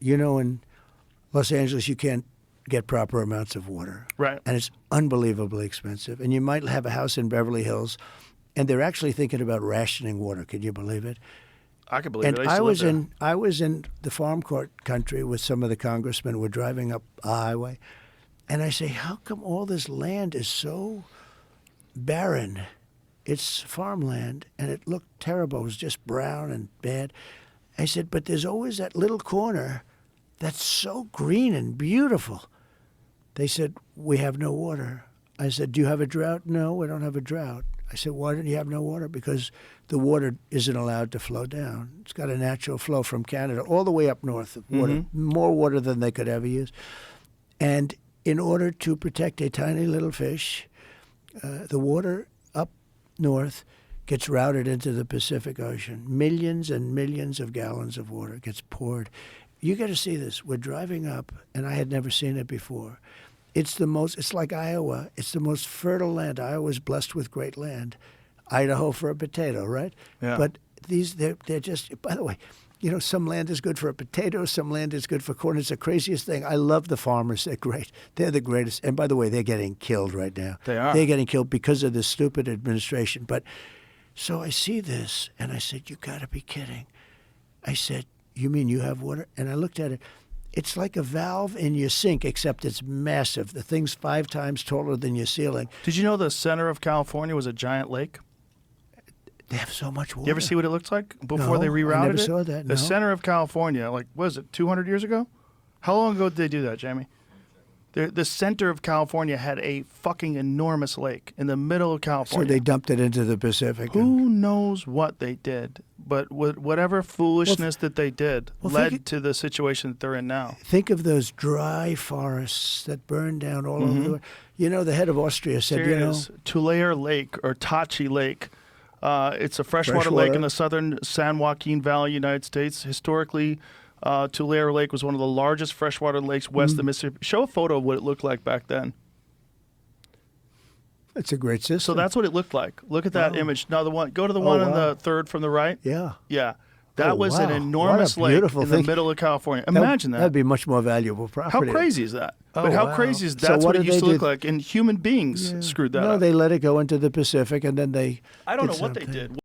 in Los Angeles, you can't get proper amounts of water. Right. And it's unbelievably expensive. And you might have a house in Beverly Hills, and they're actually thinking about rationing water. Can you believe it? I can believe And it. I was in the farm court country with some of the congressmen. We're driving up a highway, and I say, how come all this land is so barren? It's farmland, and it looked terrible. It was just brown and bad. I said, but there's always that little corner that's so green and beautiful. They said, we have no water. I said, do you have a drought? No, we don't have a drought. I said, why don't you have no water? Because the water isn't allowed to flow down. It's got a natural flow from Canada all the way up north of water, more water than they could ever use. And in order to protect a tiny little fish, the water up north gets routed into the Pacific Ocean. Millions and millions of gallons of water gets poured. You got to see this. We're driving up, and I had never seen it before. It's like Iowa. It's the most fertile land. Iowa's blessed with great land. Idaho for a potato, right? Yeah. But they're just, by the way, some land is good for a potato, some land is good for corn. It's the craziest thing. I love the farmers. They're great. They're the greatest. And by the way, they're getting killed right now. They are. They're getting killed because of this stupid administration. But so I see this, and I said, you got to be kidding. I said, you mean you have water? And I looked at it. It's like a valve in your sink, except it's massive. The thing's 5 times taller than your ceiling. Did you know the center of California was a giant lake? They have so much water. You ever see what it looked like before they rerouted it? I never saw that, The no. center of California, what was it, 200 years ago? How long ago did they do that, Jamie? The center of California had a fucking enormous lake in the middle of California. So they dumped it into the Pacific. Who knows what they did? But whatever foolishness that they did led to the situation that they're in now. Think of those dry forests that burned down all over the world. The head of Austria said, Here it is, Tulare Lake or Tachi Lake. It's a freshwater lake in the southern San Joaquin Valley, United States. Historically, Tulare Lake was one of the largest freshwater lakes west of the Mississippi. Show a photo of what it looked like back then. It's a great system. So that's what it looked like. Look at that image. Now, go to the one on the third from the right. Yeah. Yeah. That was an enormous what a lake in the middle of California. Imagine that. That'd be much more valuable property. How crazy is that? Oh, But how wow. crazy is So that's what what it did used to they look do? like, and human beings screwed that No, up. they let it go into the Pacific, and then they I don't did know what they something. did.